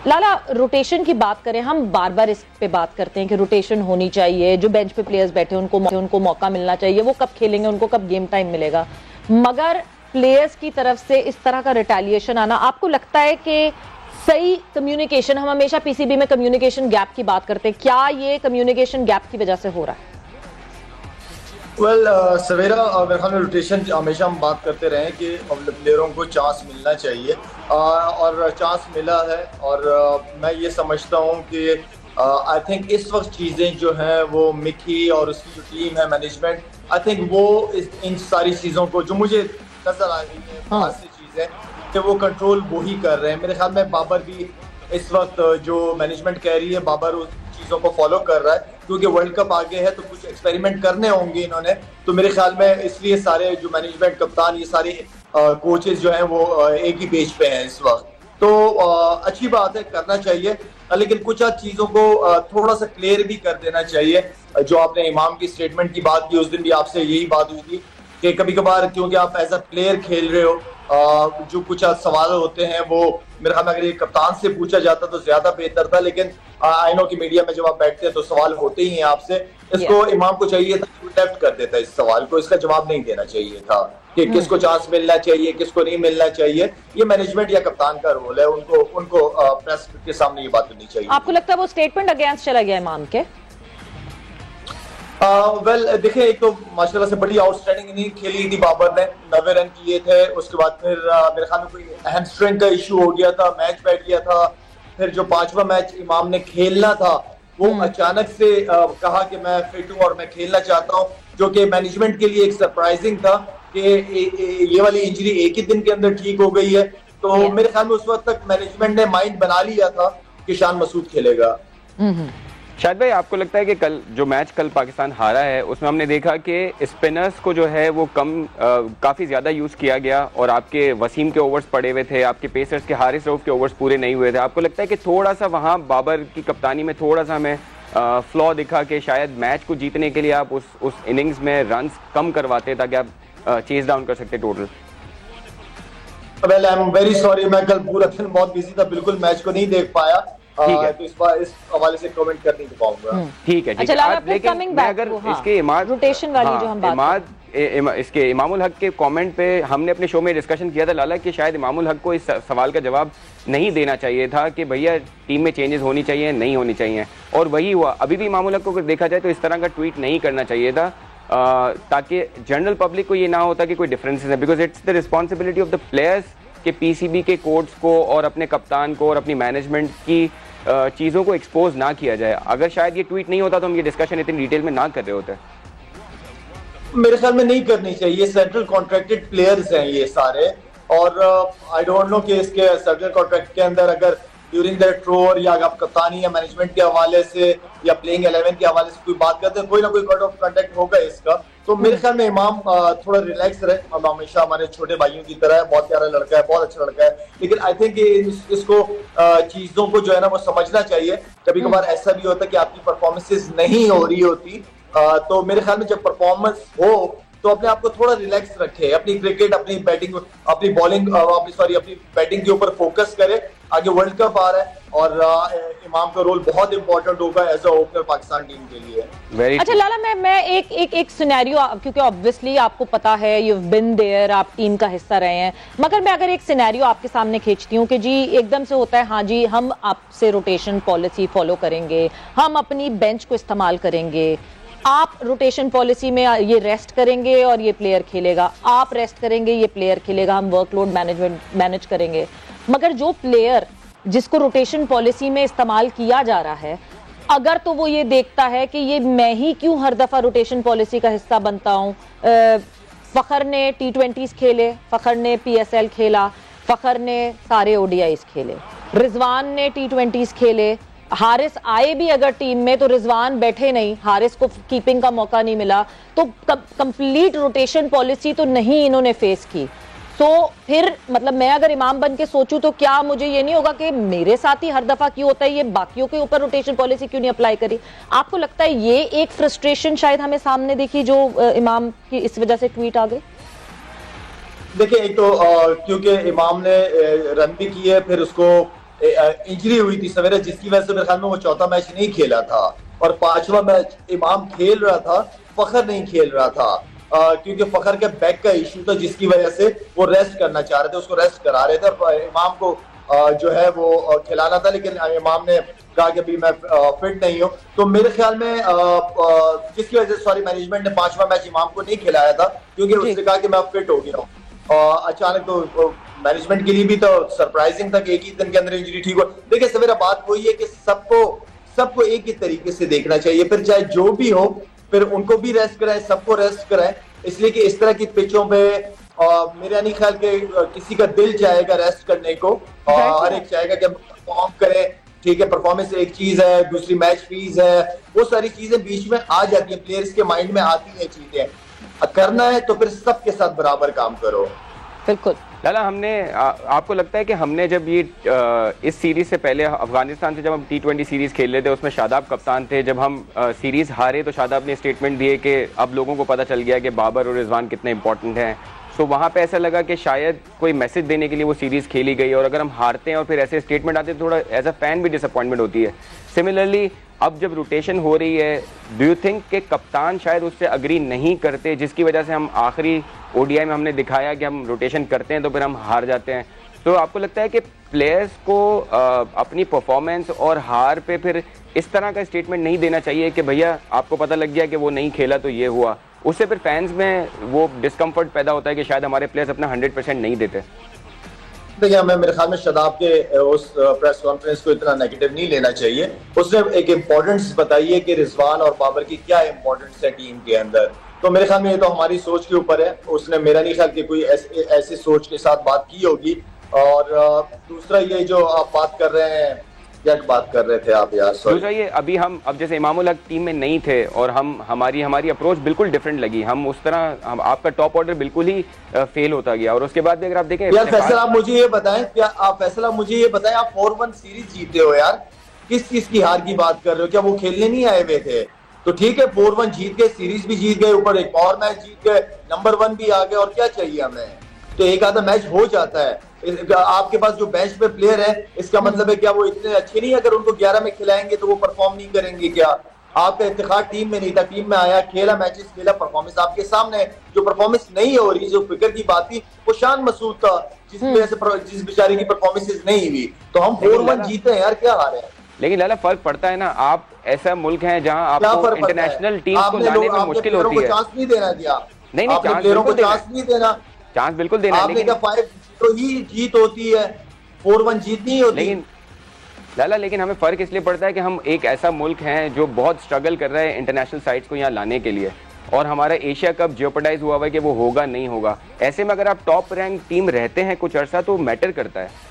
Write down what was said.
लाला, rotation की बात करें, हम बार बार इस पे बात करते हैं कि रोटेशन होनी चाहिए, जो बेंच पे प्लेयर्स बैठे हैं उनको मौका मिलना चाहिए, वो कब खेलेंगे, उनको कब गेम टाइम मिलेगा, मगर प्लेयर्स की तरफ से इस तरह का रिटेलिएशन आना, आपको लगता है कि सही कम्युनिकेशन, हम हमेशा पीसीबी में कम्युनिकेशन गैप की बात करते हैं, क्या ये कम्युनिकेशन गैप की वजह से हो रहा है? सवेरा मेरे ख्याल में रोटेशन हमेशा हम बात करते रहे कि प्लेयरों को चांस मिलना चाहिए और चांस मिला है। और मैं ये समझता हूँ कि आई थिंक इस वक्त चीज़ें जो हैं वो मिकी और उसकी जो टीम है मैनेजमेंट, आई थिंक वो इन सारी चीज़ों को जो मुझे नजर आ रही है बाहर से चीज़ें कि वो कंट्रोल वो ही कर रहे हैं। मेरे ख्याल में बाबर भी इस वक्त जो मैनेजमेंट कह रही है, बाबर उस चीज़ों को फॉलो कर रहा है क्योंकि वर्ल्ड कप आगे है तो कुछ एक्सपेरिमेंट करने होंगे इन्होंने। तो मेरे ख्याल में इसलिए सारे जो मैनेजमेंट, कप्तान, ये सारे कोचेस जो हैं वो एक ही पेज पे हैं इस वक्त। तो अच्छी बात है, करना चाहिए, लेकिन कुछ चीज़ों को थोड़ा सा क्लियर भी कर देना चाहिए। जो आपने इमाम की स्टेटमेंट की बात की, उस दिन भी आपसे यही बात हुई थी कि कभी कभार क्योंकि आप एज अ प्लेयर खेल रहे हो, जो कुछ सवाल होते हैं वो मेरे ख्याल में अगर ये कप्तान से पूछा जाता तो ज्यादा बेहतर था। लेकिन आई नो कि मीडिया में जब आप बैठते हैं तो सवाल होते ही हैं आपसे। इसको इमाम को चाहिए था कि लेफ्ट कर देता इस सवाल को, इसका जवाब नहीं देना चाहिए था कि किसको चांस मिलना चाहिए, किसको नहीं मिलना चाहिए। ये मैनेजमेंट या कप्तान का रोल है, उनको प्रेस के सामने ये बात करनी चाहिए। आपको लगता है वो स्टेटमेंट अगेंस्ट चला गया इमाम के? देखिए, एक तो माशाल्लाह से बड़ी आउटस्टैंडिंग इनिंग खेली थी बाबर ने, 90 रन किए थे। उसके बाद फिर मेरे ख्याल में कोई हैमस्ट्रिंग का इशू हो गया था, मैच बैठ गया था। फिर जो 5वां मैच इमाम ने खेलना था वो अचानक से कहा कि मैं फिट हूं और मैं खेलना चाहता हूं, जो कि मैनेजमेंट के लिए एक सरप्राइजिंग था कि ये वाली इंजरी एक ही दिन के अंदर ठीक हो गई है। तो मेरे ख्याल में उस वक्त तक मैनेजमेंट ने माइंड बना लिया था कि शान मसूद खेलेगा। शाहिद भाई, आपको लगता है कि कल जो मैच पाकिस्तान हारा है उसमें हमने देखा कि स्पिनर्स को जो है वो काफ़ी ज़्यादा यूज़ किया गया और आपके वसीम के ओवर्स पड़े हुए थे, आपके पेसर्स के हारिस रऊफ के ओवर्स पूरे नहीं हुए थे। आपको लगता है कि थोड़ा सा वहाँ बाबर की कप्तानी में थोड़ा सा हमें फ्लॉ दिखा कि शायद मैच को जीतने के लिए आप उस इनिंग्स में रन्स कम करवाते ताकि आप चेज डाउन कर सकते total? Well, I am very sorry, मैं कल पूरा दिन बहुत बिजी था, बिल्कुल मैच को नहीं देख पाया। ठीक है, तो इस हवाले से कमेंट कर नहीं पाऊंगा। ठीक है, लेकिन अगर इसके रोटेशन वाली जो हम बात इसके इमामुल हक के कमेंट पे हमने अपने शो में डिस्कशन किया था लाला कि शायद इमामुल हक को इस सवाल का जवाब नहीं देना चाहिए था कि भैया टीम में चेंजेस होनी चाहिए, नहीं होनी चाहिए, और वही हुआ। अभी भी इमामुल हक को अगर देखा जाए तो इस तरह का ट्वीट नहीं करना चाहिए था ताकि जनरल पब्लिक को ये ना होता कि कोई डिफरेंसेस है, because it's the responsibility of the players के पीसीबी के कोच को और अपने कप्तान को और अपनी मैनेजमेंट की चीज़ों को एक्सपोज ना किया जाए। अगर शायद ये ट्वीट नहीं होता तो हम ये डिस्कशन इतनी डिटेल में ना कर रहे होते। मेरे ख्याल में नहीं करनी चाहिए, सेंट्रल कॉन्ट्रैक्टेड प्लेयर्स हैं ये सारे, और आई डोंट नो कि इसके सेंट्रल कॉन्ट्रैक्ट के अंदर अगर ड्यूरिंग द टूर या आप कप्तानी या मैनेजमेंट के हवाले से या प्लेइंग 11 के हवाले से कोई बात करते हैं, कोई ना कोई कोड ऑफ कंडक्ट होगा इसका। तो मेरे ख्याल में इमाम थोड़ा रिलैक्स रहे, हमेशा हमारे छोटे भाइयों की तरह है, बहुत प्यारा लड़का है, बहुत अच्छा लड़का है, लेकिन आई थिंक इसको चीजों को जो है ना वो समझना चाहिए। कभी कभार ऐसा भी होता है कि आपकी परफॉर्मेंसेस नहीं हो रही होती, तो मेरे ख्याल में जब परफॉर्मेंस हो तो अपने आप को थोड़ा रिलैक्स रखे, अपनी क्रिकेट, अपनी बैटिंग, अपनी बॉलिंग, अपनी बैटिंग के ऊपर फोकस करे। आगे वर्ल्ड कप आ रहा है और इमाम का रोल बहुत इंपॉर्टेंट होगा as a opener Pakistan team के लिए। अच्छा लाला, मैं एक सिनेरियो, क्योंकि ऑब्वियसली आपको पता है, यू हैव बीन देयर, आप टीम का हिस्सा रहे हैं, मगर मैं अगर एक सिनेरियो आपके सामने खींचती हूँ कि जी एकदम से होता है, हाँ जी हम आपसे रोटेशन पॉलिसी फॉलो करेंगे, हम अपनी बेंच को इस्तेमाल करेंगे, आप रोटेशन पॉलिसी में ये रेस्ट करेंगे और ये प्लेयर खेलेगा, आप रेस्ट करेंगे, ये प्लेयर खेलेगा, हम वर्कलोड मैनेज करेंगे, मगर जो प्लेयर जिसको रोटेशन पॉलिसी में इस्तेमाल किया जा रहा है, अगर तो वो ये देखता है कि ये मैं ही क्यों हर दफा रोटेशन पॉलिसी का हिस्सा बनता हूँ, फखर ने T20s खेले, फखर ने PSL खेला, फखर ने सारे ODIs खेले, रिजवान ने T20s खेले, हारिस आए भी अगर टीम में तो रिजवान बैठे नहीं, हारिस को कीपिंग का मौका नहीं मिला, तो कंप्लीट रोटेशन पॉलिसी तो नहीं इन्होंने फेस की। तो फिर मतलब मैं अगर इमाम बन के सोचूं तो क्या मुझे ये नहीं होगा कि मेरे साथ ही हर दफा क्यों होता है, ये बाकियों के ऊपर रोटेशन पॉलिसी क्यों नहीं अप्लाई करी? आपको लगता है ये एक फ्रस्ट्रेशन शायद हमें सामने देखी जो इमाम की इस वजह से ट्वीट आ गई? देखिए, एक तो क्योंकि इमाम ने रन भी किए, फिर उसको इंजरी हुई थी सवेरे, जिसकी वजह से मेरे ख्याल में वो चौथा मैच नहीं खेला था, और पांचवा मैच इमाम खेल रहा था, फखर नहीं खेल रहा था, क्योंकि फखर के बैक का इशू था, जिसकी वजह से वो रेस्ट करना चाह रहे थे, उसको रेस्ट करा रहे थे, और इमाम को जो है वो खिलाना था, लेकिन इमाम ने कहा कि अभी मैं फिट नहीं हूँ। तो मेरे ख्याल में जिसकी वजह से सॉरी मैनेजमेंट ने पांचवा मैच इमाम को नहीं खिलाया था, क्योंकि उसने कहा कि मैं फिट हो गया हूँ। अचानक तो मैनेजमेंट के लिए भी तो सरप्राइजिंग था कि एक ही दिन के अंदर इंजरी ठीक हो। देखिए सवेरा बात वही है कि सबको एक ही तरीके से देखना चाहिए, फिर चाहे जो भी हो, फिर उनको भी रेस्ट कराए, सबको रेस्ट कराए, इसलिए कि इस तरह की पिचों पे मेरा नहीं ख्याल कि किसी का दिल चाहेगा रेस्ट करने को, हर एक चाहेगा कि परफॉर्म करे। ठीक है, परफॉर्मेंस एक चीज है, दूसरी मैच फीस है, वो सारी चीजें बीच में आ जाती है, प्लेयर्स के माइंड में आती है चीजें। करना है तो फिर सबके साथ बराबर काम करो। बिल्कुल लाला, आपको लगता है कि हमने जब ये इस सीरीज से पहले अफगानिस्तान से जब हम T20 सीरीज खेल रहे थे, उसमें शादाब कप्तान थे, जब हम सीरीज हारे तो शादाब ने स्टेटमेंट दिए कि अब लोगों को पता चल गया कि बाबर और रिजवान कितने इंपॉर्टेंट हैं। सो वहाँ पे ऐसा लगा कि शायद कोई मैसेज देने के लिए वो सीरीज खेली गई, और अगर हम हारते हैं और फिर ऐसे स्टेटमेंट आते हैं तो थोड़ा एज अ फैन भी डिसअपॉइंटमेंट होती है। सिमिलरली अब जब रोटेशन हो रही है, डू यू थिंक कि कप्तान शायद उससे अग्री नहीं करते, जिसकी वजह से हम आखिरी ओडीआई में हमने दिखाया कि हम रोटेशन करते हैं तो फिर हम हार जाते हैं। तो आपको लगता है कि प्लेयर्स को अपनी परफॉर्मेंस और हार पे फिर इस तरह का स्टेटमेंट नहीं देना चाहिए कि भैया आपको पता लग गया कि वो नहीं खेला तो ये हुआ, उससे फिर फैंस में वो डिस्कम्फर्ट पैदा होता है कि शायद हमारे प्लेयर्स अपना 100% नहीं देते। देखिए, हमें मेरे ख्याल में शदाब के उस प्रेस कॉन्फ्रेंस को इतना नेगेटिव नहीं लेना चाहिए। उसने एक इम्पोर्टेंस बताई है कि रिजवान और बाबर की क्या इम्पोर्टेंस है टीम के अंदर, तो मेरे ख्याल में ये तो हमारी सोच के ऊपर है। उसने मेरा नहीं ख्याल कि कोई ऐसी सोच के साथ बात की होगी। और दूसरा ये जो आप बात कर रहे हैं, क्या बात कर रहे थे आप यार? दूसरा ये अब जैसे इमामुल हक टीम में नहीं थे और हमारी अप्रोच बिल्कुल डिफरेंट लगी, हम उस तरह आपका टॉप ऑर्डर बिल्कुल ही फेल होता गया। और उसके बाद भी अगर आप देखें यार फैसल, आप मुझे ये बताएं, क्या आप फैसला मुझे ये बताएं, आप 4-1 सीरीज जीते हो यार, किस चीज की हार की बात कर रहे हो? क्या वो खेलने नहीं आए हुए थे? तो ठीक है, 4-1 जीत गए, सीरीज भी जीत गए, ऊपर एक और मैच जीत गए, नंबर 1 भी आ गए, और क्या चाहिए हमें? तो एक आधा मैच हो जाता है। आपके पास जो बेंच पे प्लेयर है, इसका मतलब है क्या वो इतने अच्छे नहीं? अगर उनको 11 में खिलाएंगे तो वो परफॉर्म नहीं करेंगे क्या? आपका इत्तेखाद टीम में नहीं था, टीम में आया, खेला, मैचेस खेला, परफॉर्मेंस आपके सामने। जो परफॉर्मेंस नहीं हो रही, जो फिक्र की बात थी, वो शान मसूद था, जिस वजह से जिस बेचारे की परफॉर्मेंस नहीं हुई। तो हम 4-1 जीते हैं यार, क्या हारे हैं? लेकिन लाला फर्क पड़ता है ना, आप ऐसा मुल्क है जहां आपको इंटरनेशनल टीम्स को लाने में मुश्किल होती है। चांस नहीं देना दिया, नहीं प्लेयरों को चांस नहीं देना, चांस बिल्कुल देना, आपने क्या 5 तो ही जीत होती है, 4-1 जीत नहीं होती। लेकिन लाला, लेकिन हमें फर्क इसलिए पड़ता है कि हम एक ऐसा मुल्क हैं जो बहुत स्ट्रगल कर रहा है इंटरनेशनल साइट्स को यहाँ लाने के लिए, और हमारा एशिया कप जियोपर्डाइज हुआ है कि वो होगा नहीं होगा। ऐसे में अगर आप टॉप रैंक टीम रहते हैं कुछ अर्सा तो मैटर करता है।